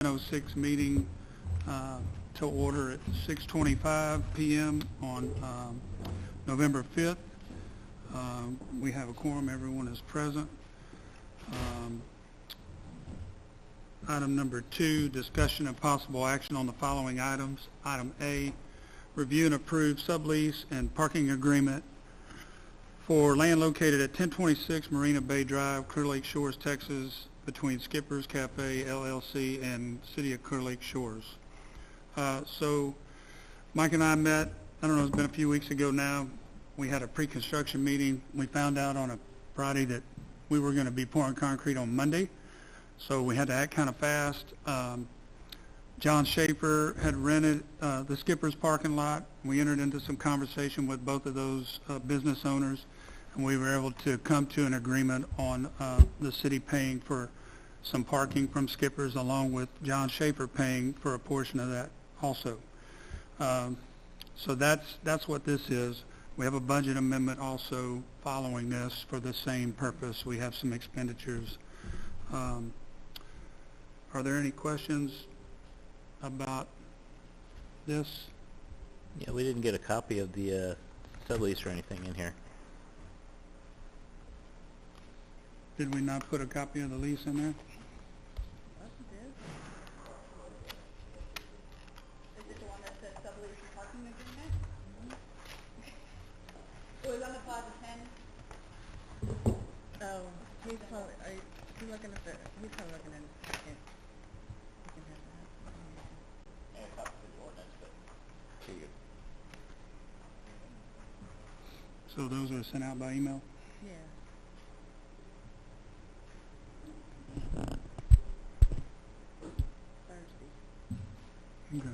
10:06 meeting to order at 6:25 p.m. on November 5th. We have a quorum. Everyone is present. Item number 2, discussion and possible action on the following items. Item A, review and approve sublease and parking agreement for land located at 1026 Marina Bay Drive, Clear Lake Shores, Texas, between Skipper's Cafe, LLC, and City of Clear Lake Shores. So Mike and I met, I don't know, it's been a few weeks ago now. We had a pre-construction meeting. We found out on a Friday that we were going to be pouring concrete on Monday, so we had to act kind of fast. John Schaefer had rented the Skipper's parking lot. We entered into some conversation with both of those business owners, and we were able to come to an agreement on the city paying for some parking from Skipper's, along with John Schaefer paying for a portion of that also. So that's what this is. We have a budget amendment also following this for the same purpose. We have some expenditures. Are there any questions about this? Yeah, we didn't get a copy of the sublease or anything in here. Did we not put a copy of the lease in there? Is it the one that says sublease and parking agreement? It was on the Plaza 10. Oh, he's probably, are you looking at the, he's probably looking at it. Okay. You can have that. And a copy of the ordinance, but here you go. So those are sent out by email? Yeah. Thursday. Okay.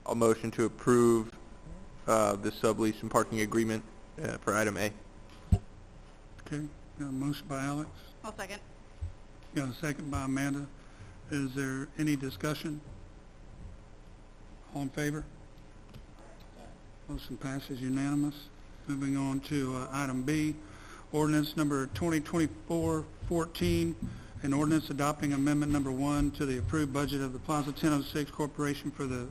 I'll motion to approve the sublease and parking agreement for item A. Okay, got a motion by Alex, I'll second. got a second by Amanda. Is there any discussion? All in favor? Motion passes unanimous. Moving on to item B, ordinance number 2024-14, an ordinance adopting amendment number 1 to the approved budget of the Plaza 1006 Corporation for the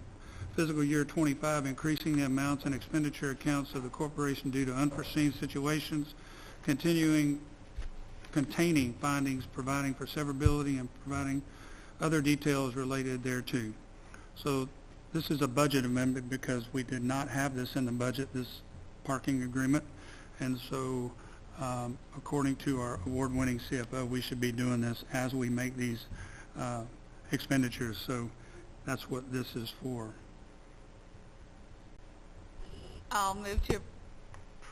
fiscal year 25, increasing the amounts and expenditure accounts of the corporation due to unforeseen situations, containing findings, providing for severability, and providing other details related thereto. So this is a budget amendment because we did not have this in the budget, this parking agreement, and so according to our award-winning CFO, we should be doing this as we make these expenditures. So that's what this is for. I'll move to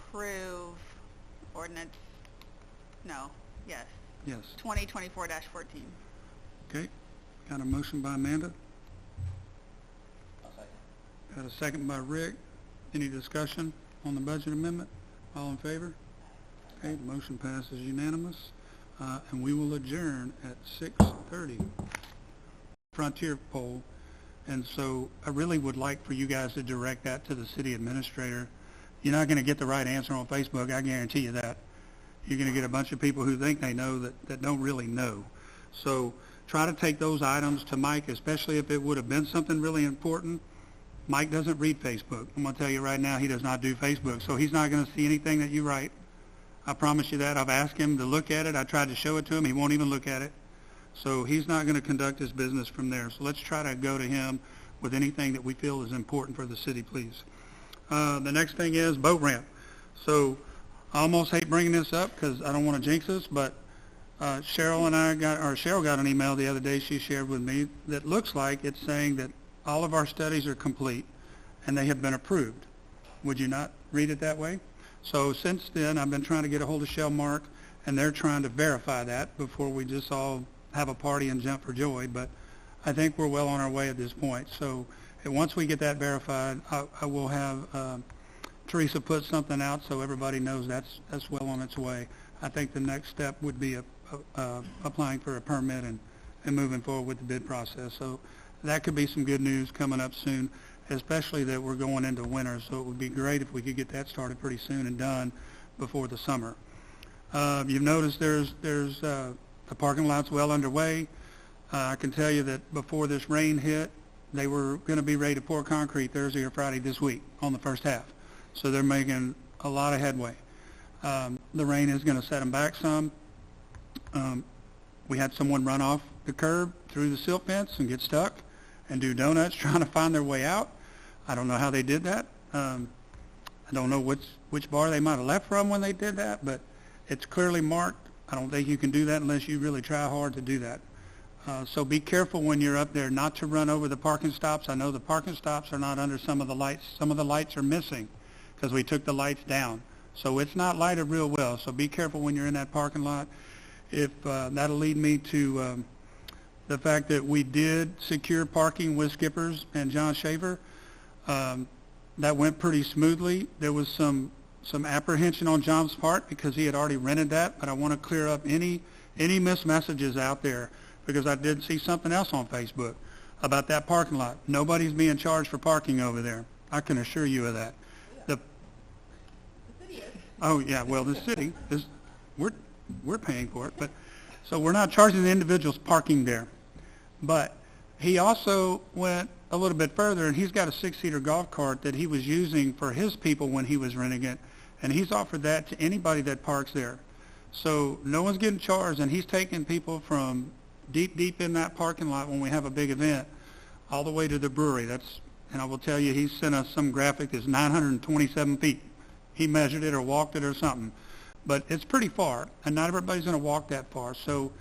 approve ordinance, yes, 2024-14. Okay, got a motion by Amanda, I'll second. got a second by Rick. Any discussion on the budget amendment? All in favor? Okay, the motion passes unanimous, and we will adjourn at 6:30. Frontier poll, and so I really would like for you guys to direct that to the city administrator. You're not going to get the right answer on Facebook, I guarantee you that. You're going to get a bunch of people who think they know that don't really know. So try to take those items to Mike, especially if it would have been something really important. Mike doesn't read Facebook. I'm going to tell you right now, he does not do Facebook, so he's not going to see anything that you write. I promise you that. I've asked him to look at it. I tried to show it to him. He won't even look at it. So he's not going to conduct his business from there. So let's try to go to him with anything that we feel is important for the city, please. The next thing is boat ramp. So I almost hate bringing this up because I don't want to jinx us, but Cheryl got an email the other day she shared with me that looks like it's saying that all of our studies are complete and they have been approved. Would you not read it that way? So since then, I've been trying to get a hold of Shell Mark, and they're trying to verify that before we just all have a party and jump for joy, but I think we're well on our way at this point. So once we get that verified, I will have Teresa put something out so everybody knows that's well on its way. I think the next step would be applying for a permit and moving forward with the bid process. So that could be some good news coming up soon. especially that we're going into winter, so it would be great if we could get that started pretty soon and done before the summer. You've noticed there's the parking lot's well underway. I can tell you that before this rain hit, they were going to be ready to pour concrete Thursday or Friday this week on the first half. So they're making a lot of headway. The rain is going to set them back some. We had someone run off the curb through the silt fence and get stuck and do donuts trying to find their way out. I don't know how they did that. I don't know which bar they might have left from when they did that, but it's clearly marked. I don't think you can do that unless you really try hard to do that. So be careful when you're up there not to run over the parking stops. I know the parking stops are not under some of the lights. Some of the lights are missing because we took the lights down. So it's not lighted real well. So be careful when you're in that parking lot. If that'll lead me to the fact that we did secure parking with Skippers and John Shaver. That went pretty smoothly. There was some apprehension on John's part because he had already rented that, but I want to clear up any missed messages out there because I did see something else on Facebook about that parking lot. Nobody's being charged for parking over there. I can assure you of that. The city is. Oh yeah, well the city is, we're paying for it, but so we're not charging the individuals parking there. But he also went a little bit further, and he's got a 6-seater golf cart that he was using for his people when he was renting it, and he's offered that to anybody that parks there. So no one's getting charged, and he's taking people from deep in that parking lot when we have a big event all the way to the brewery. And I will tell you, he sent us some graphic that's 927 feet. He measured it or walked it or something. But it's pretty far, and not everybody's going to walk that far. So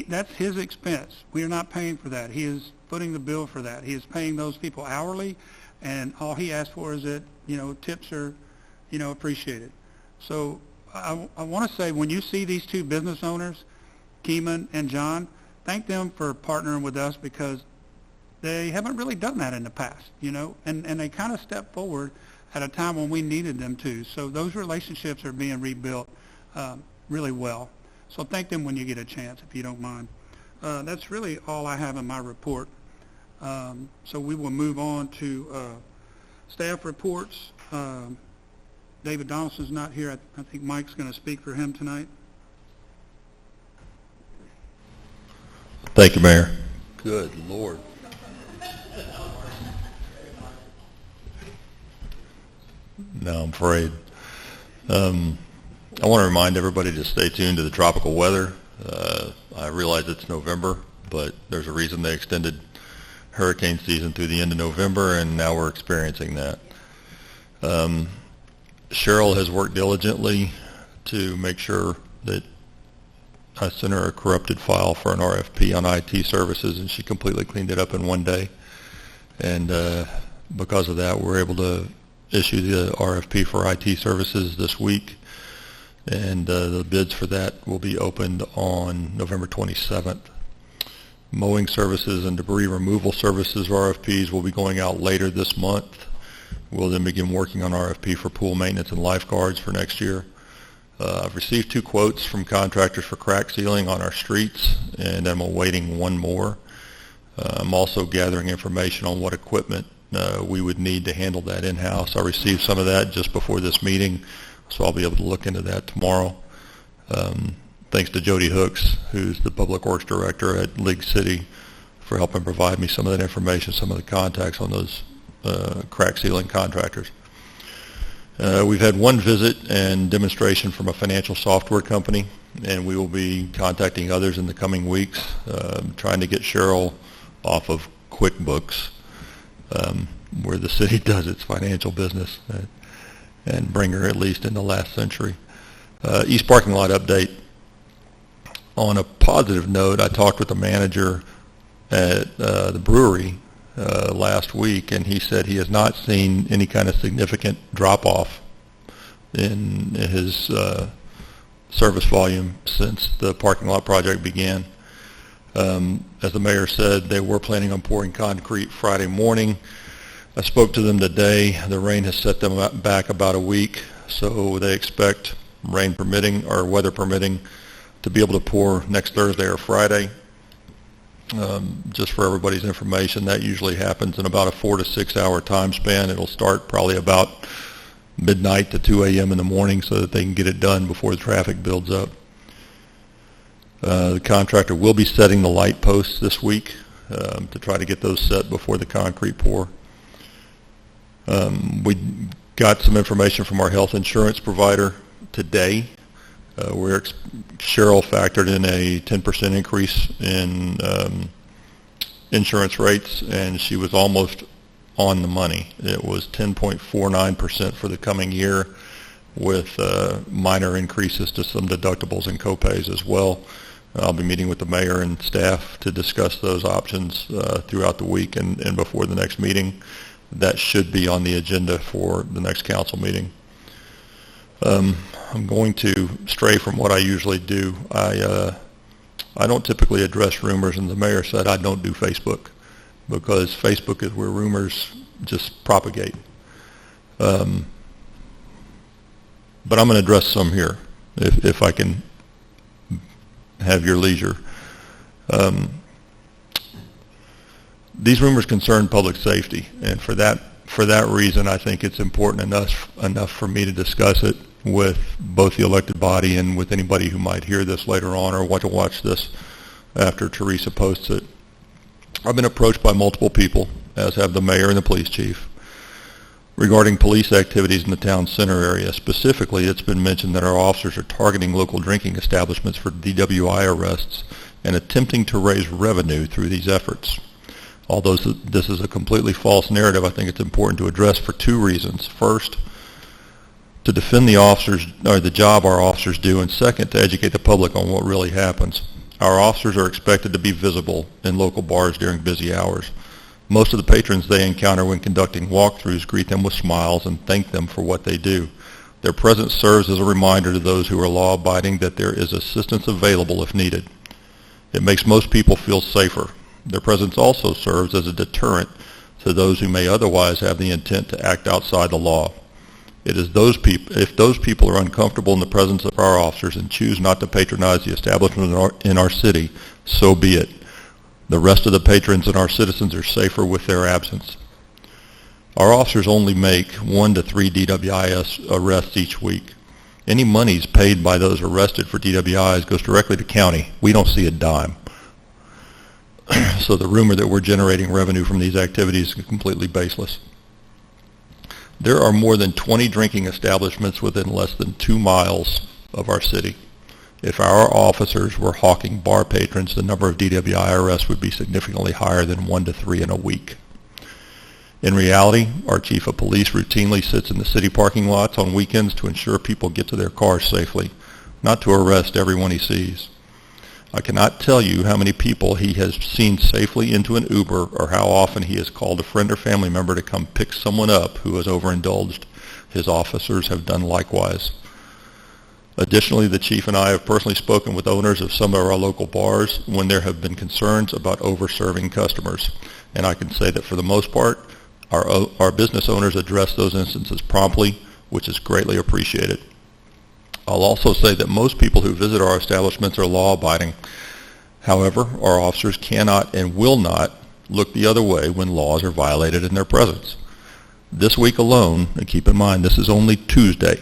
that's his expense. We are not paying for that. He is footing the bill for that. He is paying those people hourly, and all he asked for is that, tips are, appreciated. So I want to say, when you see these two business owners, Keeman and John, thank them for partnering with us because they haven't really done that in the past, and they kind of stepped forward at a time when we needed them to. So those relationships are being rebuilt really well. So thank them when you get a chance, if you don't mind. That's really all I have in my report. So we will move on to staff reports. David Donaldson's not here. I think Mike's going to speak for him tonight. Thank you, Mayor. Good Lord. No, I'm afraid. I want to remind everybody to stay tuned to the tropical weather. I realize it's November, but there's a reason they extended hurricane season through the end of November, and now we're experiencing that. Cheryl has worked diligently to make sure that I sent her a corrupted file for an RFP on IT services, and she completely cleaned it up in one day. And because of that, we're able to issue the RFP for IT services this week, and the bids for that will be opened on November 27th. Mowing services and debris removal services RFPs will be going out later this month. We'll then begin working on RFP for pool maintenance and lifeguards for next year. I've received 2 quotes from contractors for crack sealing on our streets, and I'm awaiting one more. I'm also gathering information on what equipment we would need to handle that in-house. I received some of that just before this meeting, so I'll be able to look into that tomorrow. Thanks to Jody Hooks, who's the Public Works Director at League City, for helping provide me some of that information, some of the contacts on those crack sealing contractors. We've had one visit and demonstration from a financial software company, and we will be contacting others in the coming weeks, trying to get Cheryl off of QuickBooks, where the city does its financial business, and bring her at least in the last century. East parking lot update. On a positive note, I talked with the manager at the brewery last week, and he said he has not seen any kind of significant drop-off in his service volume since the parking lot project began. As the mayor said, they were planning on pouring concrete Friday morning. I spoke to them today. The rain has set them back about a week, so they expect, rain permitting or weather permitting, to be able to pour next Thursday or Friday. Just for everybody's information, that usually happens in about a 4 to 6 hour time span. It'll start probably about midnight to 2 a.m. in the morning so that they can get it done before the traffic builds up. The contractor will be setting the light posts this week to try to get those set before the concrete pour. We got some information from our health insurance provider today. Cheryl factored in a 10% increase in insurance rates, and she was almost on the money. It was 10.49% for the coming year, with minor increases to some deductibles and copays as well. I'll be meeting with the mayor and staff to discuss those options throughout the week and before the next meeting. That should be on the agenda for the next council meeting. I'm going to stray from what I usually do. I don't typically address rumors, and the mayor said I don't do Facebook because Facebook is where rumors just propagate. But I'm going to address some here if I can have your leisure. These rumors concern public safety, and for that reason, I think it's important enough for me to discuss it with both the elected body and with anybody who might hear this later on or want to watch this after Teresa posts it. I've been approached by multiple people, as have the mayor and the police chief, regarding police activities in the town center area. Specifically, it's been mentioned that our officers are targeting local drinking establishments for DWI arrests and attempting to raise revenue through these efforts. Although this is a completely false narrative, I think it's important to address for two reasons. First, to defend the officers or the job our officers do, and second, to educate the public on what really happens. Our officers are expected to be visible in local bars during busy hours. Most of the patrons they encounter when conducting walkthroughs greet them with smiles and thank them for what they do. Their presence serves as a reminder to those who are law-abiding that there is assistance available if needed. It makes most people feel safer. Their presence also serves as a deterrent to those who may otherwise have the intent to act outside the law. It is if those people are uncomfortable in the presence of our officers and choose not to patronize the establishment in our city, so be it. The rest of the patrons and our citizens are safer with their absence. Our officers only make 1 to 3 DWIs arrests each week. Any monies paid by those arrested for DWIs goes directly to county. We don't see a dime. So the rumor that we're generating revenue from these activities is completely baseless. There are more than 20 drinking establishments within less than 2 miles of our city. If our officers were hawking bar patrons, the number of DWI arrests would be significantly higher than 1 to 3 in a week. In reality, our chief of police routinely sits in the city parking lots on weekends to ensure people get to their cars safely, not to arrest everyone he sees. I cannot tell you how many people he has seen safely into an Uber or how often he has called a friend or family member to come pick someone up who has overindulged. His officers have done likewise. Additionally, the chief and I have personally spoken with owners of some of our local bars when there have been concerns about over-serving customers. And I can say that for the most part, our business owners address those instances promptly, which is greatly appreciated. I'll also say that most people who visit our establishments are law-abiding. However, our officers cannot and will not look the other way when laws are violated in their presence. This week alone, and keep in mind this is only Tuesday,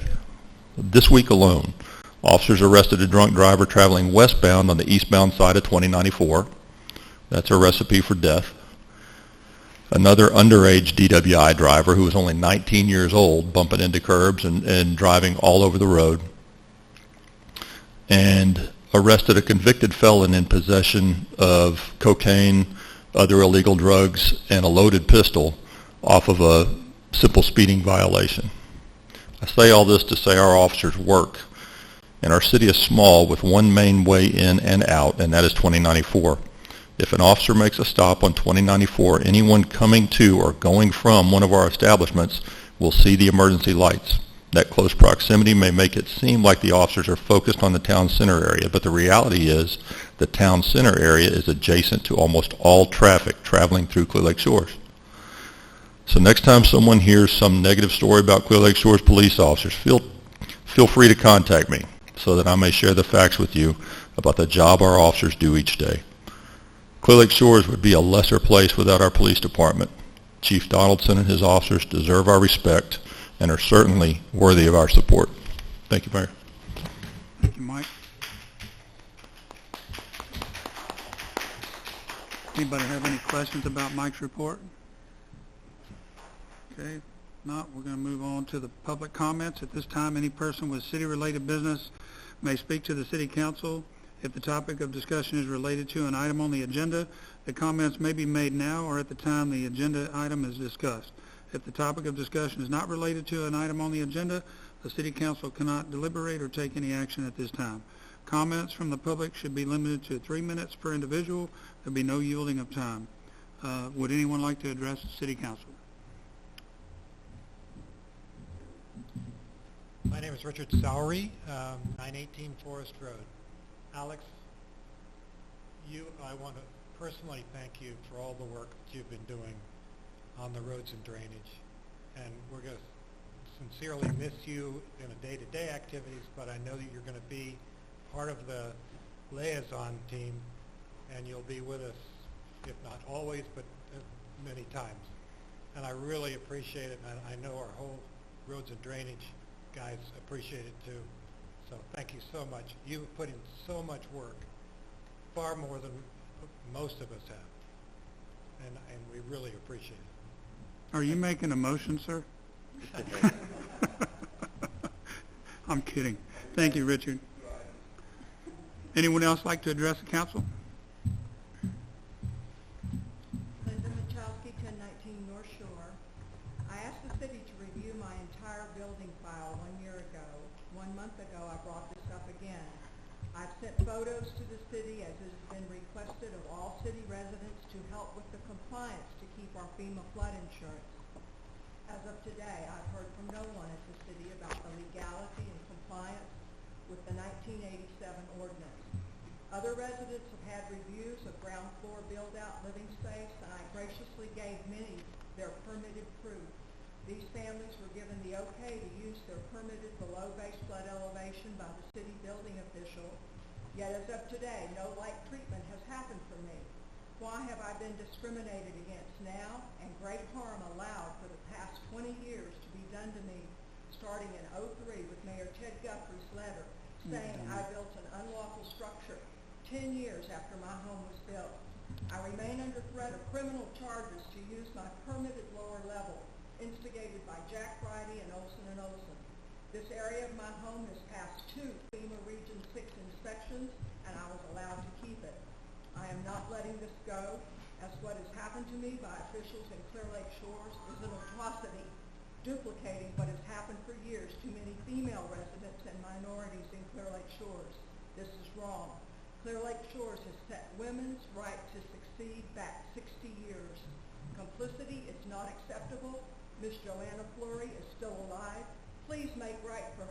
this week alone, officers arrested a drunk driver traveling westbound on the eastbound side of 2094. That's a recipe for death. Another underage DWI driver who was only 19 years old bumping into curbs and driving all over the road. And arrested a convicted felon in possession of cocaine, other illegal drugs, and a loaded pistol off of a simple speeding violation. I say all this to say our officers work. And our city is small with one main way in and out, and that is 2094. If an officer makes a stop on 2094, anyone coming to or going from one of our establishments will see the emergency lights. That close proximity may make it seem like the officers are focused on the town center area, but the reality is the town center area is adjacent to almost all traffic traveling through Clear Lake Shores. So next time someone hears some negative story about Clear Lake Shores police officers, feel free to contact me so that I may share the facts with you about the job our officers do each day. Clear Lake Shores would be a lesser place without our police department. Chief Donaldson and his officers deserve our respect and are certainly worthy of our support. Thank you, Mayor. Thank you, Mike. Anybody have any questions about Mike's report? Okay, if not, we're going to move on to the public comments. At this time, any person with city-related business may speak to the city council. If the topic of discussion is related to an item on the agenda, the comments may be made now or at the time the agenda item is discussed. If the topic of discussion is not related to an item on the agenda, the city council cannot deliberate or take any action at this time. Comments from the public should be limited to 3 minutes per individual. There'll be no yielding of time. Would anyone like to address the city council? My name is Richard Sowery, 918 Forest Road. Alex, I want to personally thank you for all the work that you've been doing on the roads and drainage. And we're going to sincerely miss you in a day-to-day activities, but I know that you're going to be part of the liaison team, and you'll be with us, if not always, but many times. And I really appreciate it, and I know our whole roads and drainage guys appreciate it too. So thank you so much. You've put in so much work, far more than most of us have, and we really appreciate it. Are you making a motion, sir? I'm kidding. Thank you, Richard. Anyone else like to address the council? Linda Michalski, 1019 North Shore. I asked the city to review my entire building file 1 year ago. 1 month ago, I brought this up again. I've sent photos to the city as it has been requested of all city residents to help with the compliance to keep our FEMA flood insurance. As of today, I've heard from no one at the city about the legality and compliance with the 1987 ordinance. Other residents have had reviews of ground floor build-out living space, and I graciously gave many their permitted proof. These families were given the okay to use their permitted below base flood elevation by the city building official, yet as of today, no like treatment has happened for me. Why have I been discriminated against now and great harm allowed for the past 20 years to be done to me, starting in '03 with Mayor Ted Guthrie's letter saying I built an unlawful structure 10 years after my home was built. I remain under threat of criminal charges to use my permitted lower level, instigated by Jack Friday and Olson. This area of my home has passed 2 FEMA Region 6 inspections, and I was allowed to keep it. I am not letting this go, as what has happened to me by officials in Clear Lake Shores is an atrocity, duplicating what has happened for years to many female residents and minorities in Clear Lake Shores. This is wrong. Clear Lake Shores has set women's right to succeed back 60 years. Complicity is not acceptable. Miss Joanna Fleury is still alive. Please make right for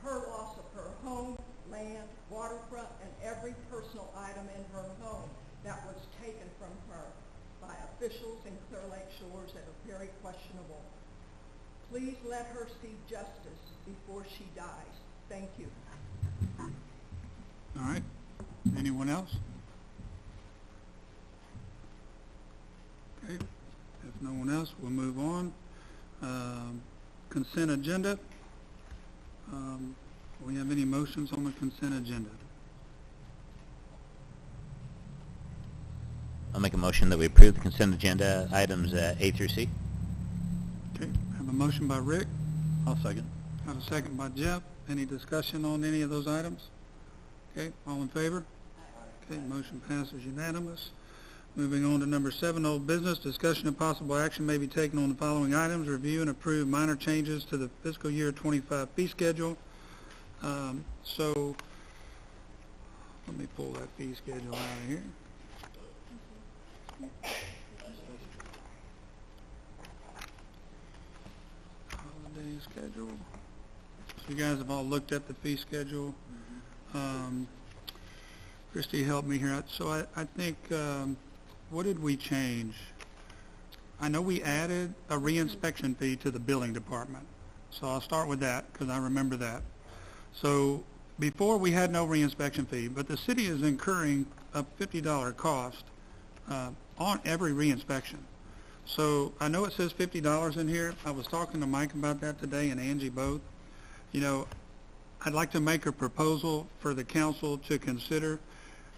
her loss of her home, land, waterfront, and every personal item in her home that was taken from her by officials in Clear Lake Shores that are very questionable. Please let her see justice before she dies. Thank you. All right. Anyone else? Okay. If no one else, we'll move on. Consent agenda. Do we have any motions on the consent agenda? I'll make a motion that we approve the consent agenda items A through C. Okay. Have a motion by Rick. I'll second. Have a second by Jeff. Any discussion on any of those items? Okay. All in favor? Okay. Motion passes unanimous. Moving on to number 7, old business. Discussion of possible action may be taken on the following items. Review and approve minor changes to the fiscal year 25 fee schedule. So let me pull that fee schedule out of here. Holiday schedule. So you guys have all looked at the fee schedule. Christy helped me here. So I think, what did we change? I know we added a reinspection fee to the billing department. So I'll start with that because I remember that. So before we had no reinspection fee, but the city is incurring a $50 cost on every reinspection. So I know it says $50 in here. I was talking to Mike about that today and Angie both. You know, I'd like to make a proposal for the council to consider.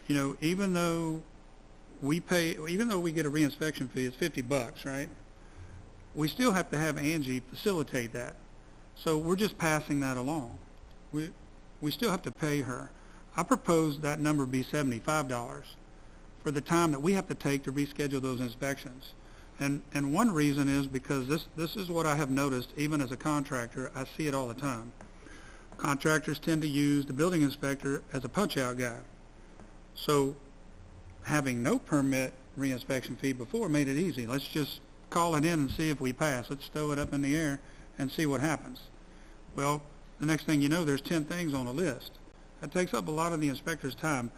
You know, even though we get a reinspection fee, it's $50, right? We still have to have Angie facilitate that. So we're just passing that along. We still have to pay her. I propose that number be $75 for the time that we have to take to reschedule those inspections. And one reason is because this is what I have noticed, even as a contractor. I see it all the time. Contractors tend to use the building inspector as a punch-out guy. So having no permit reinspection fee before made it easy. Let's just call it in and see if we pass. Let's throw it up in the air and see what happens. Well, the next thing you know, there's 10 things on the list. That takes up a lot of the inspector's time.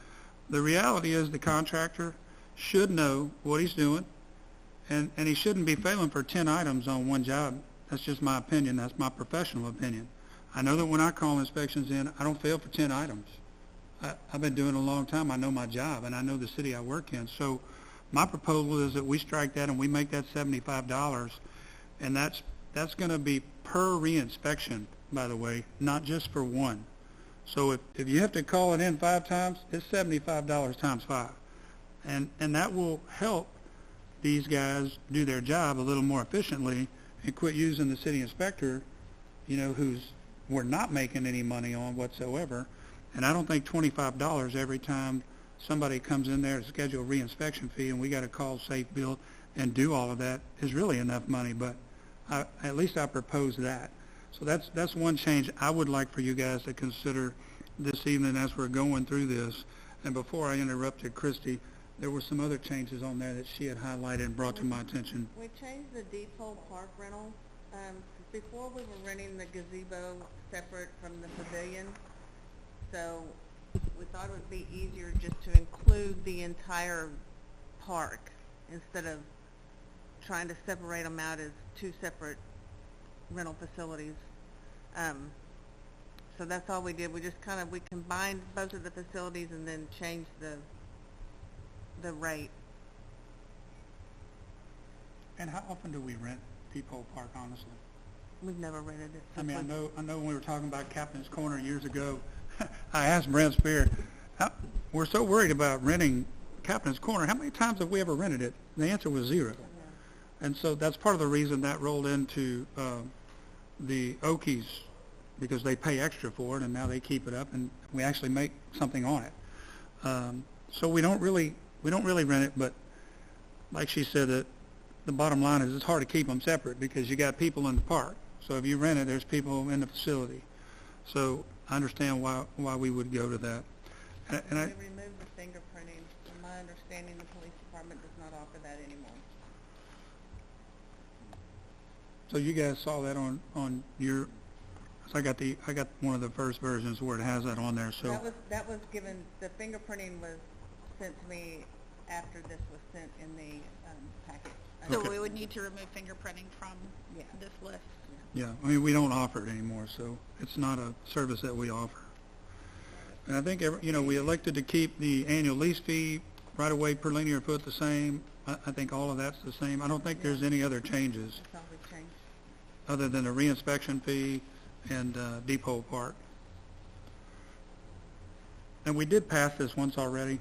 The reality is the contractor should know what he's doing, and he shouldn't be failing for 10 items on one job. That's just my opinion. That's my professional opinion. I know that when I call inspections in, I don't fail for 10 items. I've been doing it a long time. I know my job, and I know the city I work in. So my proposal is that we strike that and we make that $75, and that's going to be per reinspection, by the way, not just for one. So if you have to call it in 5 times, it's $75 times 5. And that will help these guys do their job a little more efficiently and quit using the city inspector, you know, we're not making any money on whatsoever. And I don't think $25 every time somebody comes in there to schedule a reinspection fee and we got to call Safe Build and do all of that is really enough money. But at least I propose that. So that's one change I would like for you guys to consider this evening as we're going through this. And before I interrupted Christy, there were some other changes on there that she had highlighted and brought to my attention. We changed the depot park rental. Before we were renting the gazebo separate from the pavilion, so we thought it would be easier just to include the entire park instead of trying to separate them out as 2 separate rental facilities. So that's all we did. We just we combined both of the facilities and then changed the rate. And how often do we rent Depot Park, honestly? We've never rented it. I mean, I know when we were talking about Captain's Corner years ago, I asked Brent Spear, we're so worried about renting Captain's Corner. How many times have we ever rented it? And the answer was 0. Yeah. And so that's part of the reason that rolled into the Okies, because they pay extra for it, and now they keep it up, and we actually make something on it. So we don't really rent it, but like she said, that the bottom line is it's hard to keep them separate because you got people in the park. So if you rent it, there's people in the facility. So I understand why we would go to that. And we removed the fingerprinting. From my understanding, the police department does not offer that anymore. So you guys saw that on your. So I got one of the first versions where it has that on there. So that was given. The fingerprinting was sent to me after this was sent in the packet. So Okay. we would need to remove fingerprinting from this list. yeah, I mean we don't offer it anymore, so it's not a service that we offer. And I think we elected to keep the annual lease fee right away per linear foot the same. I think all of that's the same. I don't think there's any other changes That's all we've changed. other than the reinspection fee and Depot Park. And we did pass this once already.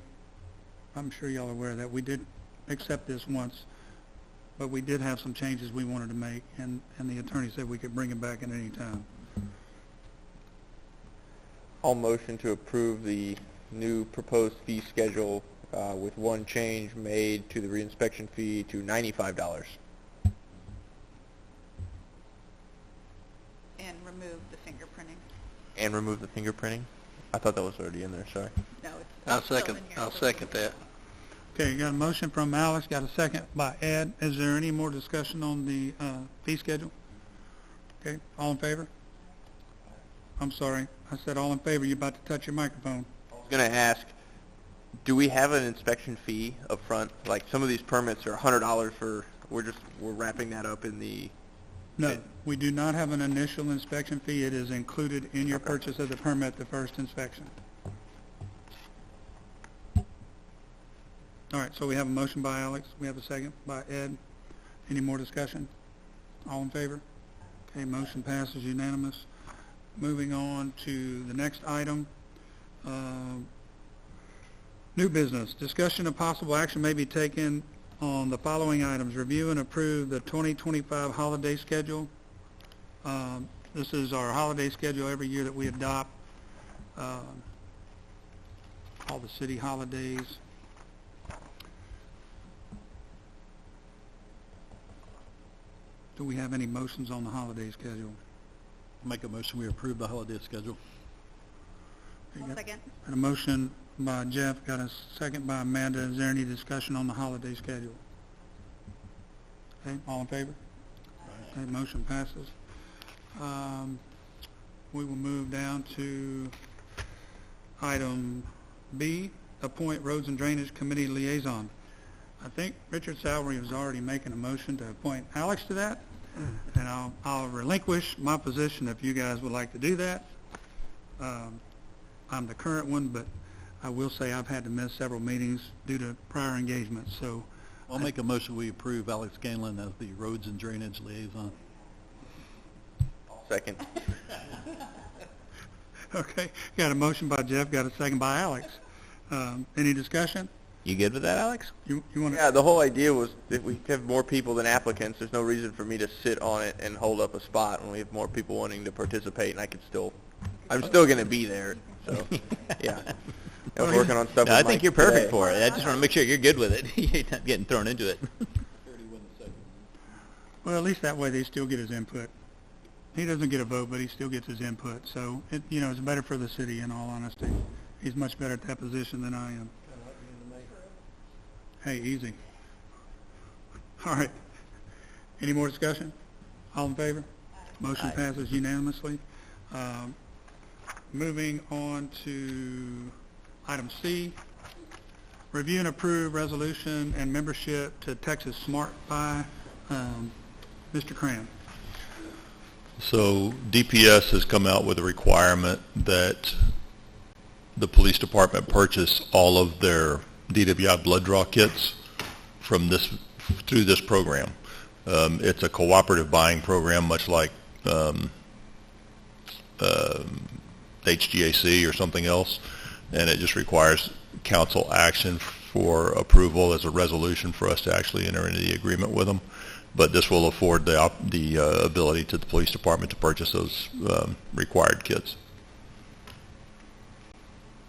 I'm sure y'all are aware of that. We did accept this once, but we did have some changes we wanted to make, and the attorney said we could bring it back at any time. I'll motion to approve the new proposed fee schedule with one change made to the reinspection fee to $95. And remove the fingerprinting. And remove the fingerprinting? I thought that was already in there, sorry. No, it's still in here. I'll second that. Okay, you got a motion from Alex, got a second by Ed. Is there any more discussion on the fee schedule? Okay, all in favor? I'm sorry, I said all in favor. You're about to touch your microphone. I was going to ask, do we have an inspection fee up front? Like some of these permits are $100 for, we're wrapping that up in the... No, we do not have an initial inspection fee. It is included in your purchase of the permit, the first inspection. All right, so we have a motion by Alex, we have a second by Ed. Any more discussion? All in favor? Okay, motion passes unanimous. Moving on to the next item. New business. Discussion of possible action may be taken on the following items. Review and approve the 2025 holiday schedule. This is our holiday schedule every year that we adopt. All the city holidays. Do we have any motions on the holiday schedule? Make a motion, we approve the holiday schedule. I'll second. Got a motion by Jeff, got a second by Amanda. Is there any discussion on the holiday schedule? Okay, all in favor? Okay, motion passes. We will move down to item B, appoint Roads and Drainage Committee Liaison. I think Richard Salvery was already making a motion to appoint Alex to that, and I'll relinquish my position if you guys would like to do that. I'm the current one, but I will say I've had to miss several meetings due to prior engagements, so. I'll make a motion, we approve Alex Ganlon as the Roads and Drainage Liaison. Second. Okay, got a motion by Jeff, got a second by Alex. Any discussion? You good with that, Alex? You want to? Yeah, the whole idea was that we have more people than applicants. There's no reason for me to sit on it and hold up a spot when we have more people wanting to participate, and I'm still going to be there. So, yeah. I was working on stuff No, with I think Mike you're perfect today. for it. I just want to make sure you're good with it. You're not getting thrown into it. Well, at least that way they still get his input. He doesn't get a vote, but he still gets his input. So, it's better for the city, in all honesty. He's much better at that position than I am. Hey, easy. All right. Any more discussion? All in favor? Motion Aye. passes unanimously. Moving on to item C, review and approve resolution and membership to Texas Smart Buy. Mr. Cram. So DPS has come out with a requirement that the police department purchase all of their DWI blood draw kits through this program. It's a cooperative buying program, much like HGAC or something else, and it just requires council action for approval as a resolution for us to actually enter into the agreement with them. But this will afford the ability to the police department to purchase those required kits.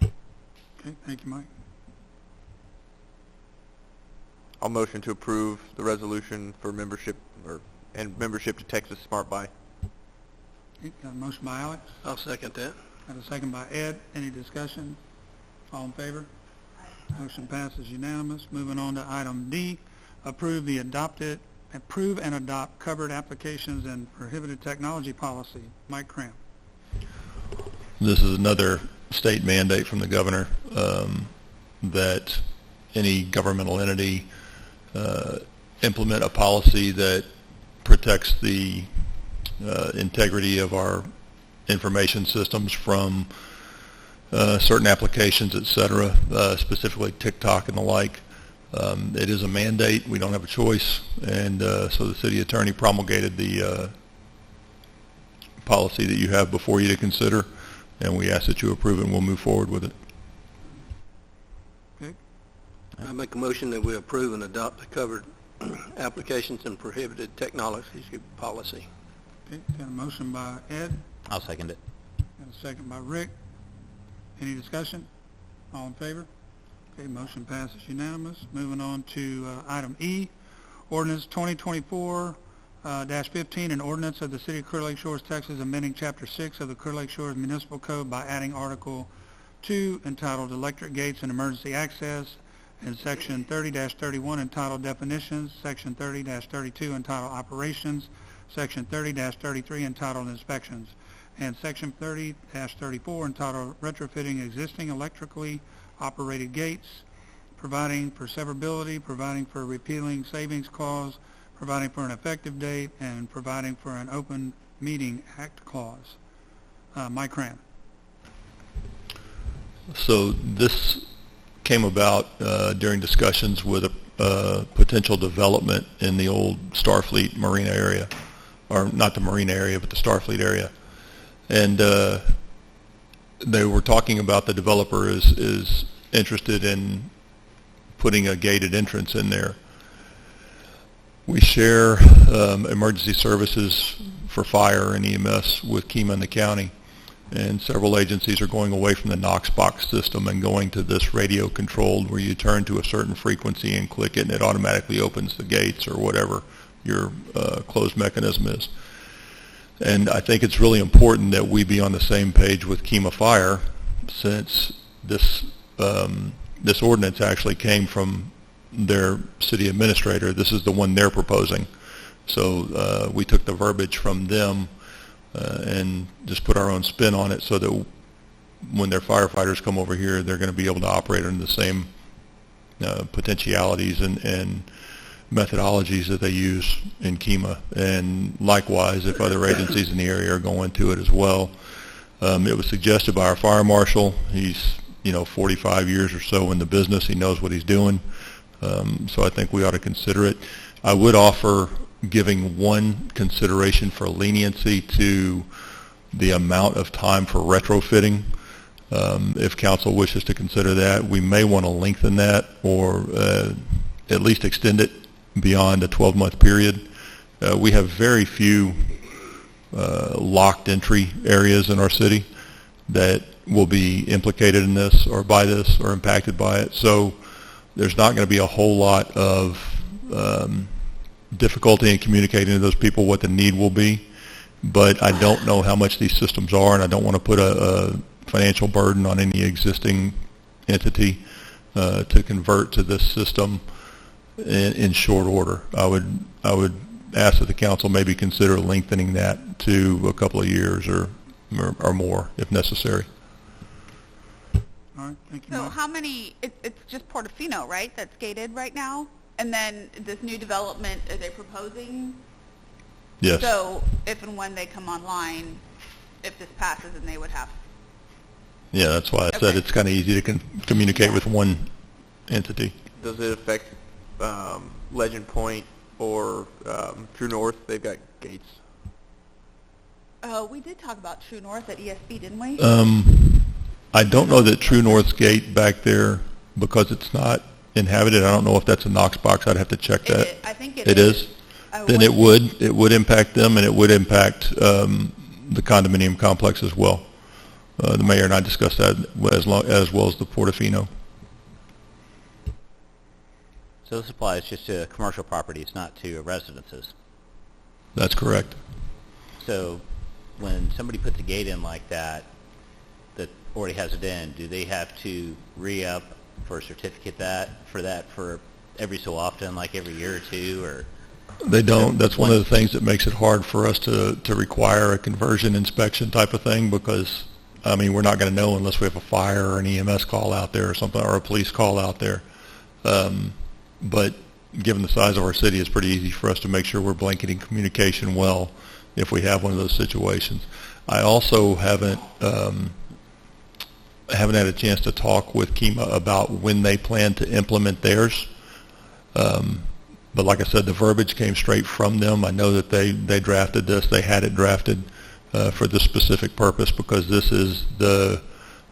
Okay, thank you, Mike. I'll motion to approve the resolution for membership to Texas Smart Buy. Okay, got a motion by Alex, I'll second that. got a second by Ed. Any discussion? All in favor? Motion passes unanimous. Moving on to item D, approve and adopt covered applications and prohibited technology policy. Mike Cramp. This is another state mandate from the governor that any governmental entity implement a policy that protects the integrity of our information systems from certain applications, et cetera, specifically TikTok and the like. It is a mandate. We don't have a choice, and so the city attorney promulgated the policy that you have before you to consider, and we ask that you approve it, and we'll move forward with it. Okay, I make a motion that we approve and adopt the covered applications and prohibited technologies policy. okay, got a motion by Ed, I'll second it. got a second by Rick. Any discussion? All in favor? Okay, motion passes unanimous. Moving on to item E, ordinance 2024-15, an ordinance of the City of Clear Lake Shores, Texas, amending Chapter 6 of the Clear Lake Shores Municipal Code by adding Article 2 entitled Electric Gates and Emergency Access, and Section 30-31 entitled Definitions, Section 30-32 entitled Operations, Section 30-33 entitled Inspections, and Section 30-34 entitled Retrofitting Existing Electrically Operated Gates, providing for severability, providing for repealing savings clause, providing for an effective date, and providing for an open meeting act clause. Mike Cram. So this came about during discussions with a potential development in the old Starfleet Marina area, or not the Marina area, but the Starfleet area. And they were talking about the developer is interested in putting a gated entrance in there. We share emergency services for fire and EMS with Kima and the county, and several agencies are going away from the Knox box system and going to this radio controlled where you turn to a certain frequency and click it and it automatically opens the gates or whatever your closed mechanism is. And I think it's really important that we be on the same page with Kima Fire, since this this ordinance actually came from their city administrator. This is the one they're proposing. So we took the verbiage from them and just put our own spin on it so that when their firefighters come over here, they're going to be able to operate under the same potentialities and methodologies that they use in Kima. And likewise, if other agencies in the area are going to it as well. It was suggested by our fire marshal. He's 45 years or so in the business. He knows what he's doing. So I think we ought to consider it. I would offer giving one consideration for leniency to the amount of time for retrofitting. If council wishes to consider that, we may want to lengthen that or at least extend it beyond a 12-month period. We have very few locked entry areas in our city that will be implicated in this or by this or impacted by it. So there's not going to be a whole lot of difficulty in communicating to those people what the need will be. But I don't know how much these systems are, and I don't want to put a financial burden on any existing entity to convert to this system in short order. I would ask that the council maybe consider lengthening that to a couple of years or more if necessary. All right, thank you, So Mike. how many, it's just Portofino, right, that's gated right now? And then this new development, are they proposing? Yes. So if and when they come online, if this passes, then they would have, Yeah, that's why I said Okay. it's kind of easy to communicate with one entity. Does it affect Legend Point or True North? They've got gates. we did talk about True North at ESB, didn't we? I don't know that True North's gate back there, because it's not inhabited, I don't know if that's a Knox box. I'd have to check that. I think It is? Then it would impact them, and it would impact the condominium complex as well. The mayor and I discussed that as well as the Portofino. So this applies just to commercial properties, not to residences. That's correct. So when somebody puts a gate in like that already has it in, do they have to re-up for a certificate for every so often, like every year or two, or? They don't. That's one of the things that makes it hard for us to require a conversion inspection type of thing, because, I mean, we're not going to know unless we have a fire or an EMS call out there or something, or a police call out there. But given the size of our city, it's pretty easy for us to make sure we're blanketing communication well if we have one of those situations. I also haven't had a chance to talk with Kima about when they plan to implement theirs. But like I said, the verbiage came straight from them. I know that they drafted this. They had it drafted for this specific purpose, because this is the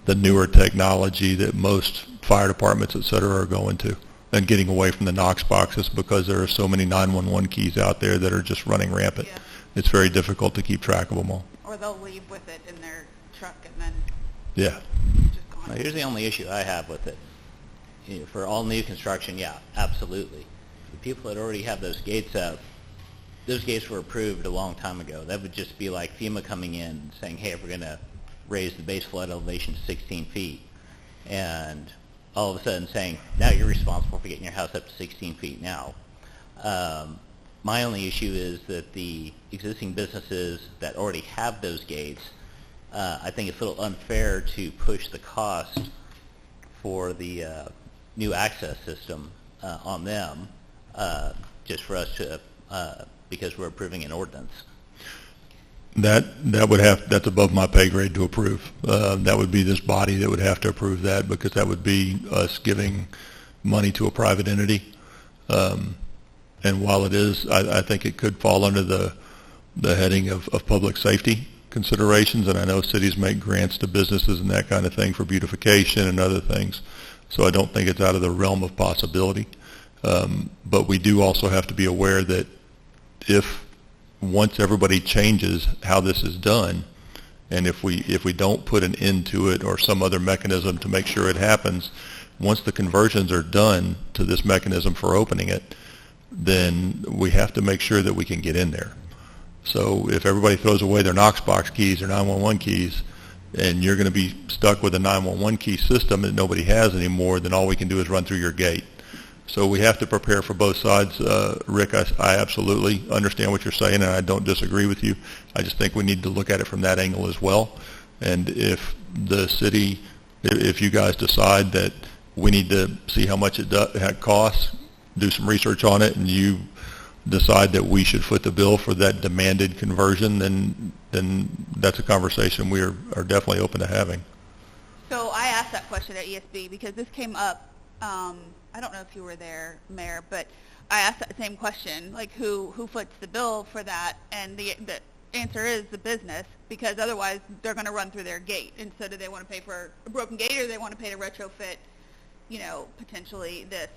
newer technology that most fire departments, et cetera, are going to, and getting away from the Knox boxes, because there are so many 911 keys out there that are just running rampant. Yeah. It's very difficult to keep track of them all. Or they'll leave with it in their truck and then Yeah. just gone. Now, here's the only issue I have with it. For all new construction, yeah, absolutely. The people that already have those gates up, those gates were approved a long time ago. That would just be like FEMA coming in and saying, hey, we're going to raise the base flood elevation to 16 feet. And all of a sudden saying, now you're responsible for getting your house up to 16 feet now. My only issue is that the existing businesses that already have those gates, I think it's a little unfair to push the cost for the new access system on them, just for us to, because we're approving an ordinance. That's above my pay grade to approve. That would be this body that would have to approve that, because that would be us giving money to a private entity. And while it is, I think it could fall under the heading of public safety considerations, and I know cities make grants to businesses and that kind of thing for beautification and other things, so I don't think it's out of the realm of possibility. But we do also have to be aware that once everybody changes how this is done, and if we don't put an end to it or some other mechanism to make sure it happens, once the conversions are done to this mechanism for opening it, then we have to make sure that we can get in there. So if everybody throws away their Knox box keys or 911 keys, and you're going to be stuck with a 911 key system that nobody has anymore, then all we can do is run through your gate. So we have to prepare for both sides. Rick, I absolutely understand what you're saying, and I don't disagree with you. I just think we need to look at it from that angle as well. And if the city, if you guys decide that we need to see how much it costs, do some research on it, and you decide that we should foot the bill for that demanded conversion, then that's a conversation we are definitely open to having. So I asked that question at ESB because this came up, I don't know if you were there, Mayor, but I asked that same question, like who foots the bill for that, and the answer is the business, because otherwise they're going to run through their gate. And so do they want to pay for a broken gate, or do they want to pay to retrofit, potentially this?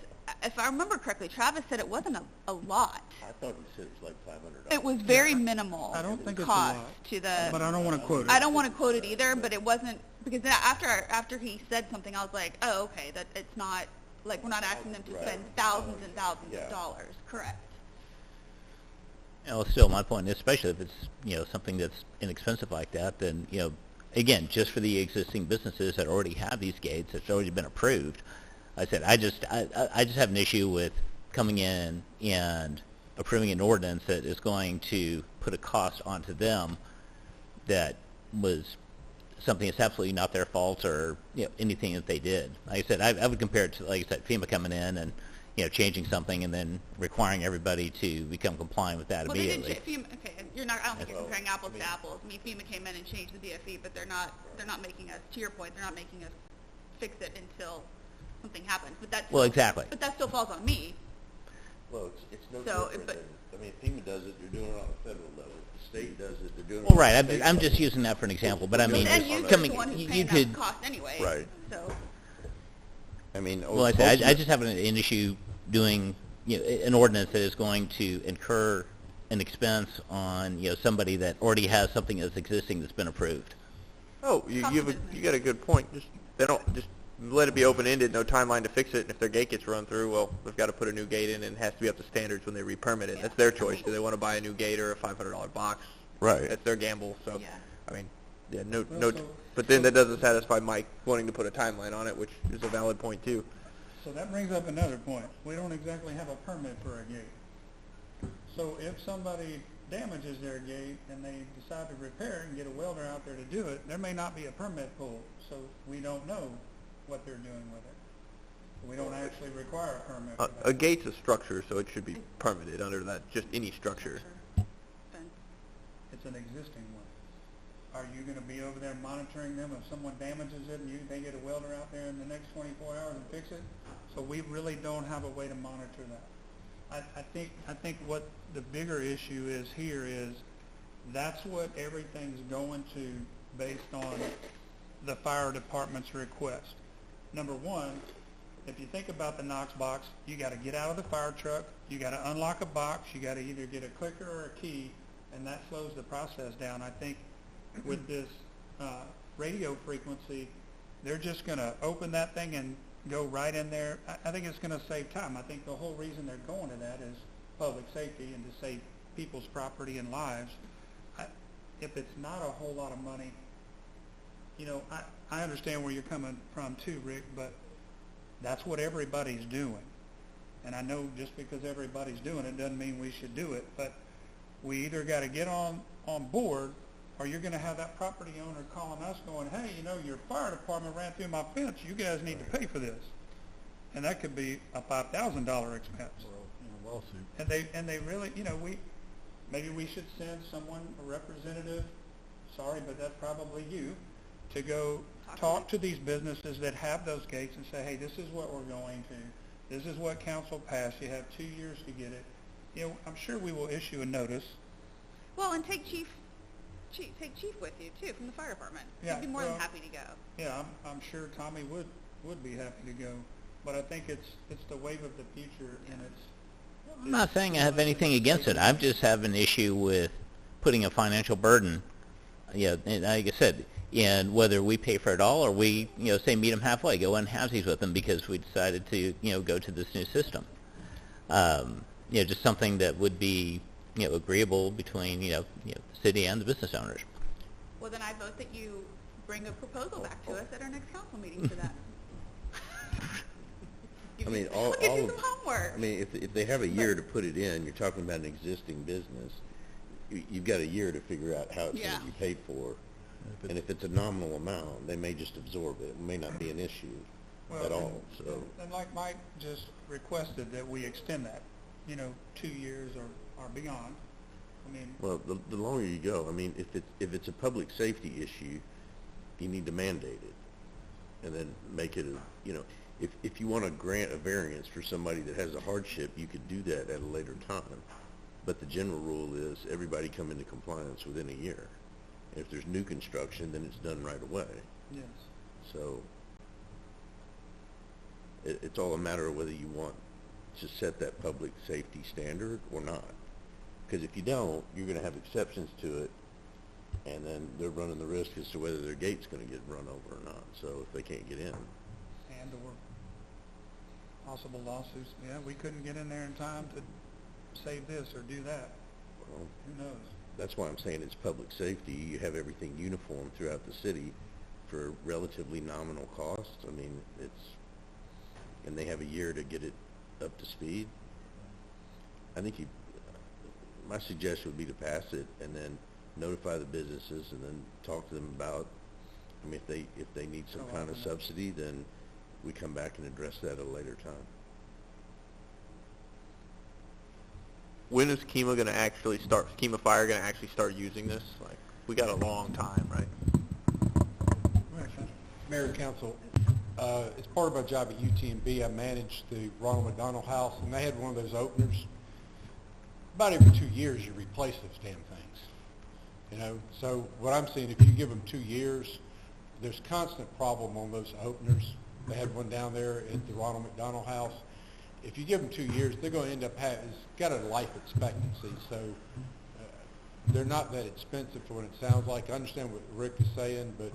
If I remember correctly, Travis said it wasn't a lot. I thought he said it was like $500. It was very minimal. I don't think it's a cost lot, to the. but I don't want to quote it. I don't want to quote it either, but it wasn't, because then after he said something, I was like, oh, okay, that it's not like we're not asking them to spend thousands and thousands of dollars. Correct. Still, my point, especially if it's something that's inexpensive like that, then again, just for the existing businesses that already have these gates, that's already been approved. I said I just have an issue with coming in and approving an ordinance that is going to put a cost onto them that was something that's absolutely not their fault, or anything that they did. Like I said, I would compare it to, like I said, FEMA coming in and changing something and then requiring everybody to become compliant with that immediately. They didn't FEMA, okay, I don't think you're comparing apples to apples. I mean, FEMA came in and changed the BFE, but they're not making us, to your point, they're not making us fix it until something happens. But that's well, exactly. But that still falls on me. Well, it's no So, different but- than, FEMA does it, they're doing it on a federal level. The state does it, they're doing it Well, on right. a state I'm level. just using that for an example, but I mean, And you're coming, the one who's you paying could. that cost anyway. Right. So. I mean, Well, I say I just have an issue doing an ordinance that is going to incur an expense on somebody that already has something that's existing that's been approved. Oh, you got a good point. Just let it be open-ended, no timeline to fix it, and if their gate gets run through, well, they've got to put a new gate in, and it has to be up to standards when they re-permit it. That's their choice. Do they want to buy a new gate or a $500 box? Right. That's their gamble. So, Yeah. I mean, but then that doesn't satisfy Mike wanting to put a timeline on it, which is a valid point too. So that brings up another point. We don't exactly have a permit for a gate. So if somebody damages their gate and they decide to repair it and get a welder out there to do it, there may not be a permit pulled, so we don't know what they're doing with it. We don't actually require a permit for that. A gate's a structure, so it should be permitted under that, just any structure. It's an existing one. Are you going to be over there monitoring them if someone damages it and they get a welder out there in the next 24 hours and fix it? So we really don't have a way to monitor that. I think what the bigger issue is here is that's what everything's going to based on the fire department's request. Number one, if you think about the Knox box, you got to get out of the fire truck, you got to unlock a box, you got to either get a clicker or a key, and that slows the process down. I think with this radio frequency, they're just going to open that thing and go right in there. I think it's going to save time. I think the whole reason they're going to that is public safety and to save people's property and lives. If it's not a whole lot of money, I understand where you're coming from too, Rick, but that's what everybody's doing. And I know just because everybody's doing it doesn't mean we should do it, but we either got to get on board, or you're going to have that property owner calling us going, hey, your fire department ran through my fence, you guys need to pay for this. And that could be a $5,000 expense. Lawsuit. And they really, maybe we should send someone, a representative, sorry, but that's probably you, to go talk to these businesses that have those gates and say, hey, this is what we're going to. This is what council passed. You have 2 years to get it. You know, I'm sure we will issue a notice. Well, and take chief with you too from the fire department. Yeah, He'd be more than well, happy to go. Yeah, I'm sure Tommy would be happy to go. But I think it's the wave of the future, and I'm not saying I have anything against it. I just have an issue with putting a financial burden, and like I said, and whether we pay for it all or we, say meet them halfway, go in halvesies with them because we decided to, go to this new system. Just something that would be, agreeable between, the city and the business owners. Well, then I vote that you bring a proposal back to us at our next council meeting for that. I mean, I'll give you some homework. I mean, if they have a year to put it in, you're talking about an existing business, you've got a year to figure out how it's going to be paid for. And if it's a nominal amount, they may just absorb it. It may not be an issue at all, so. And like Mike just requested, that we extend that, 2 years or beyond. I mean. Well, the longer you go, I mean, if it's a public safety issue, you need to mandate it. And then make it if you want to grant a variance for somebody that has a hardship, you could do that at a later time. But the general rule is everybody come into compliance within a year. And if there's new construction, then it's done right away. Yes. So it's all a matter of whether you want to set that public safety standard or not. Because if you don't, you're going to have exceptions to it, and then they're running the risk as to whether their gate's going to get run over or not. So if they can't get in. And or possible lawsuits. Yeah, we couldn't get in there in time to save this or do that. Well, who knows? That's why I'm saying it's public safety. You have everything uniform throughout the city for relatively nominal cost. I mean, and they have a year to get it up to speed. I think my suggestion would be to pass it and then notify the businesses and then talk to them about, I mean, if they need some kind of subsidy, then we come back and address that at a later time. When is Kemah going to actually start, Kemah Fire going to actually start using this? Like, we got a long time, right? Mayor and Council, as part of my job at UTMB, I managed the Ronald McDonald House, and they had one of those openers. About every 2 years, you replace those damn things. So what I'm saying, if you give them 2 years, there's constant problem on those openers. They had one down there at the Ronald McDonald House. If you give them 2 years, they're going to end up it's got a life expectancy. So they're not that expensive for what it sounds like. I understand what Rick is saying, but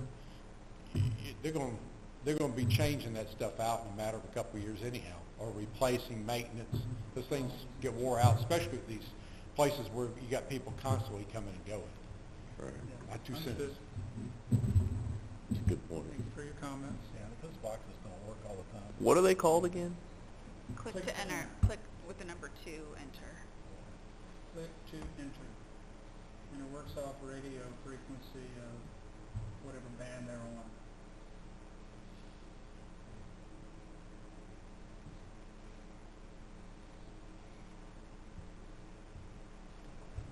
they're going to be changing that stuff out in a matter of a couple of years anyhow, or replacing maintenance. Those things get wore out, especially with these places where you got people constantly coming and going. Right. My 2 cents. Understood. It's a good point. Thank you for your comments. Yeah, those boxes don't work all the time. What are they called again? Click to enter. Click with the number 2, enter. Click to enter. And it works off radio frequency of whatever band they're on.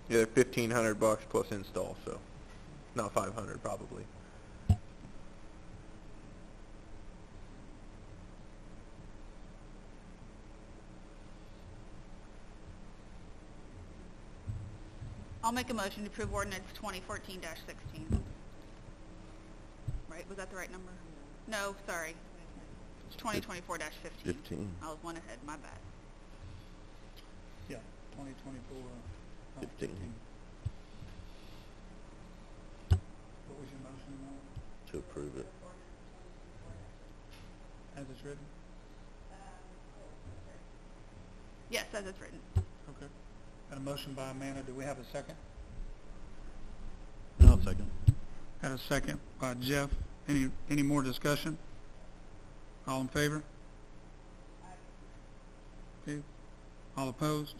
Yeah, they're $1,500 plus install, so not 500 probably. I'll make a motion to approve ordinance 2014-16. Right, was that the right number? No, sorry. It's 2024-15. 15. I was one ahead, my bad. Yeah, 2024. 15. What was your motion on? To approve it. As it's written? Yes, as it's written. Okay. Got a motion by Amanda. Do we have a second? No, second. Got a second by Jeff. Any more discussion? All in favor? Okay. All opposed?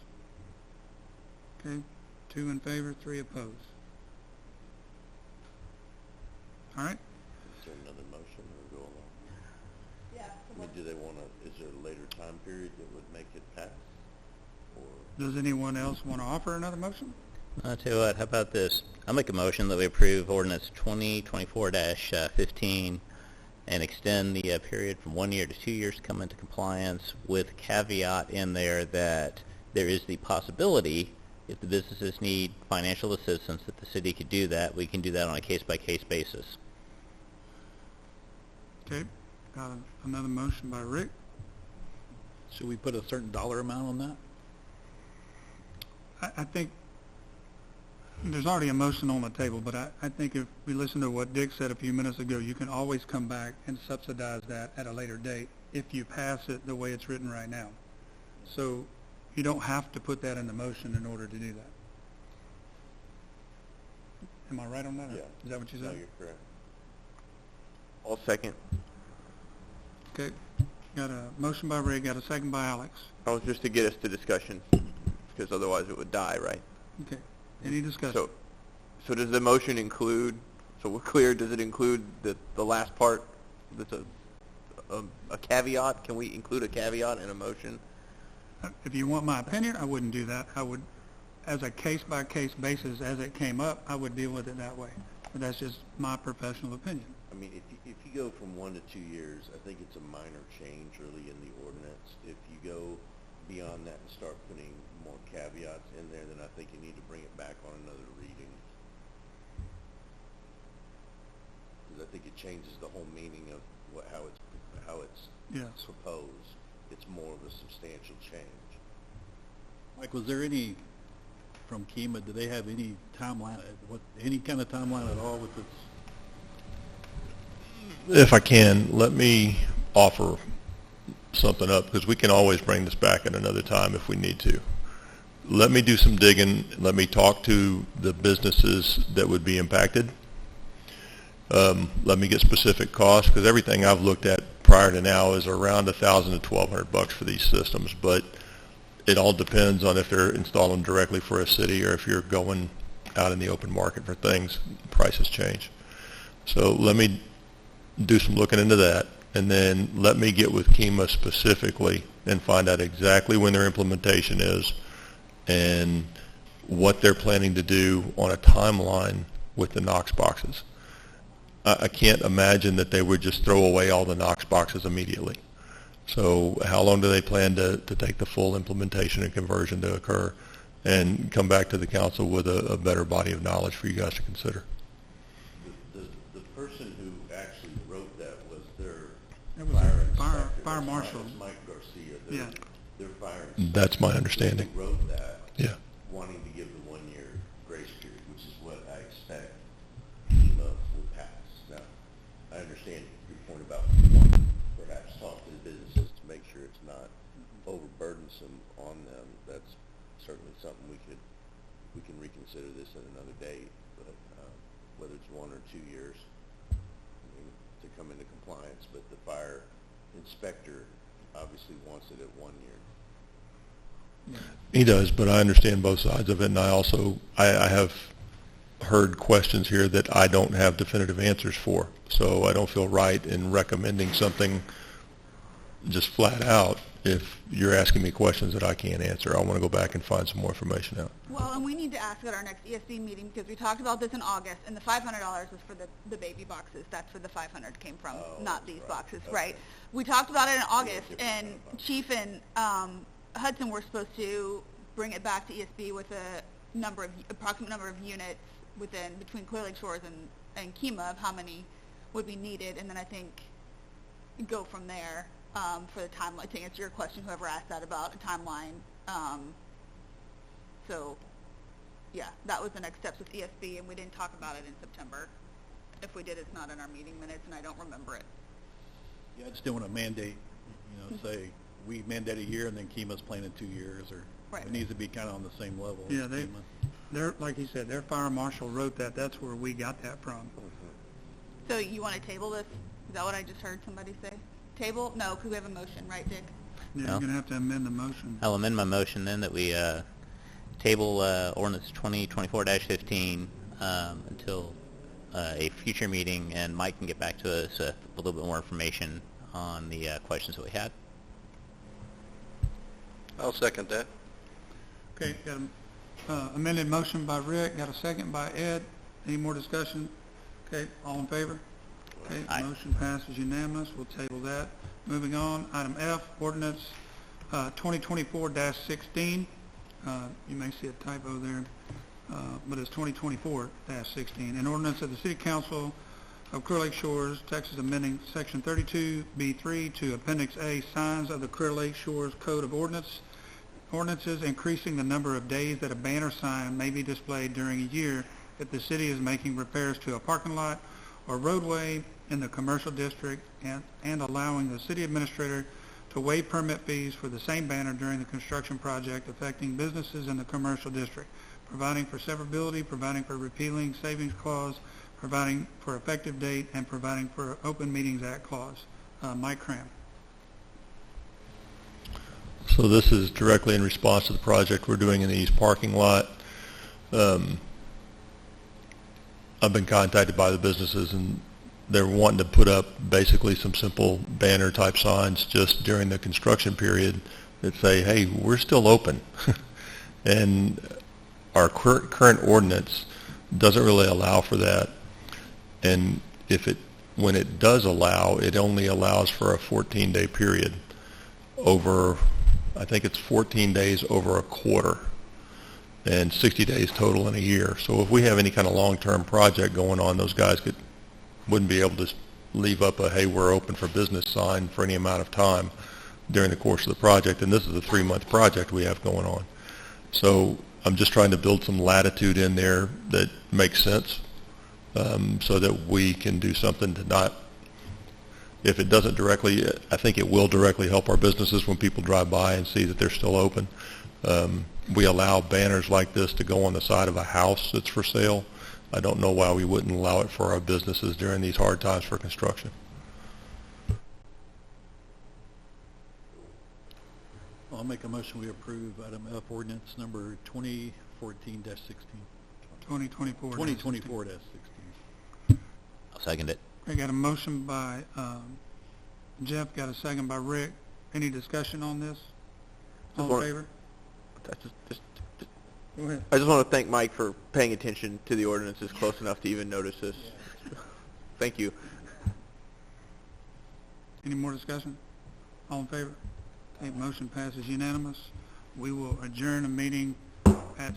Okay. 2 in favor, 3 opposed. All right. Is there another motion or go along? Yeah. I mean, do they want to, is there a later time period that would make it pass? Or, Does anyone else want to offer another motion? I'll tell you what, how about this? I'll make a motion that we approve ordinance 2024-15 and extend the period from 1 year to 2 years to come into compliance, with caveat in there that there is the possibility, if the businesses need financial assistance, that the city could do that. We can do that on a case-by-case basis. Okay, got another motion by Rick. Should we put a certain dollar amount on that? I think there's already a motion on the table, but I think if we listen to what Dick said a few minutes ago, you can always come back and subsidize that at a later date if you pass it the way it's written right now. So you don't have to put that in the motion in order to do that. Am I right on that? Yeah. Is that what you No, said? you're correct. I'll second. Okay, got a motion by Rick, got a second by Alex. That was just to get us to discussion, because otherwise it would die, right? Okay, any discussion? So does the motion include, so we're clear, does it include the last part that's a caveat? Can we include a caveat in a motion? If you want my opinion, I wouldn't do that. I would, as a case-by-case basis, as it came up, I would deal with it that way. But that's just my professional opinion. I mean, if you go from 1 to 2 years, I think it's a minor change really in the ordinance. If you go beyond that and start putting more caveats in there, then I think you need to bring it back on another reading. Because I think it changes the whole meaning of how it's Yes. proposed. It's more of a substantial change. Mike, was there any, from KEMA, do they have any timeline, any kind of timeline at all with this? If I can, let me offer something up, because we can always bring this back at another time if we need to. Let me do some digging. Let me talk to the businesses that would be impacted. Let me get specific costs, because everything I've looked at prior to now is around $1,000 to $1,200 for these systems. But it all depends on if they're installing directly for a city or if you're going out in the open market for things. Prices change. So let me do some looking into that, and then let me get with KEMA specifically and find out exactly when their implementation is and what they're planning to do on a timeline with the Knox boxes. I can't imagine that they would just throw away all the Knox boxes immediately. So how long do they plan to take the full implementation and conversion to occur, and come back to the council with a better body of knowledge for you guys to consider? The person who actually wrote that was their It was fire a inspector. fire That's marshal. Mike Garcia, Yeah. their fire inspector. That's my understanding. Who wrote that, Yeah. wanting to give the 1 year grace period, which is what I expect FEMA will pass. Now, I understand your point about wanting perhaps talk to the businesses to make sure it's not overburdensome on them. That's certainly something we can reconsider this at another date, but whether it's 1 or 2 years, I mean, to come into compliance, but the fire inspector obviously wants it at 1 year. He does, but I understand both sides of it, and I have heard questions here that I don't have definitive answers for, so I don't feel right in recommending something just flat out if you're asking me questions that I can't answer. I want to go back and find some more information out. Well, and we need to ask at our next ESB meeting, because we talked about this in August, and the $500 was for the baby boxes. That's where the 500 came from, not these boxes, right? We talked about it in August, and Chief and Hudson were supposed to bring it back to ESB with approximate number of units between Clear Lake Shores and KEMA of how many would be needed, and then I think go from there for the timeline, to answer your question, whoever asked that about a timeline. So, yeah, that was the next steps with ESB, and we didn't talk about it in September. If we did, it's not in our meeting minutes, and I don't remember it. Yeah, I just didn't want to mandate, say, we mandate a year and then KEMA's planning 2 years, or Right. it needs to be kind of on the same level. Yeah, as they- KEMA. Like he said, their fire marshal wrote that. That's where we got that from. So you want to table this? Is that what I just heard somebody say? Table? No, because we have a motion, right, Dick? Yeah, No. you're gonna have to amend the motion. I'll amend my motion then that we table ordinance 2024-15 until a future meeting, and Mike can get back to us with a little bit more information on the questions that we had. I'll second that. Okay, got a Amended motion by Rick, got a second by Ed. Any more discussion? Okay, all in favor? Okay, Aye. motion passes unanimous. We'll table that. Moving on, item F, ordinance 2024-16. You may see a typo there, but it's 2024-16. An ordinance of the City Council of Clear Lake Shores, Texas, amending Section 32B3 to Appendix A, signs of the Clear Lake Shores Code of Ordinances, increasing the number of days that a banner sign may be displayed during a year if the city is making repairs to a parking lot or roadway in the commercial district, and allowing the city administrator to waive permit fees for the same banner during the construction project affecting businesses in the commercial district, providing for severability, providing for repealing savings clause, providing for effective date, and providing for Open Meetings Act clause. Mike Cram. So this is directly in response to the project we're doing in the east parking lot. I've been contacted by the businesses, and they're wanting to put up basically some simple banner type signs just during the construction period that say, hey, we're still open. And our current ordinance doesn't really allow for that. And when it does allow, it only allows for a 14-day period over, I think it's 14 days over a quarter, and 60 days total in a year. So if we have any kind of long-term project going on, those guys wouldn't be able to leave up a, hey, we're open for business sign for any amount of time during the course of the project. And this is a 3-month project we have going on. So I'm just trying to build some latitude in there that makes sense, so that we can do something to not, if it doesn't directly, I think it will directly help our businesses when people drive by and see that they're still open. We allow banners like this to go on the side of a house that's for sale. I don't know why we wouldn't allow it for our businesses during these hard times for construction. I'll make a motion we approve item F, ordinance number 2014-16. 2024. 2024-16. I'll second it. I got a motion by Jeff, got a second by Rick. Any discussion on this? All in favor? Go ahead. I just want to thank Mike for paying attention to the ordinances close enough to even notice this. Thank you. Any more discussion? All in favor? Okay, motion passes unanimous. We will adjourn the meeting at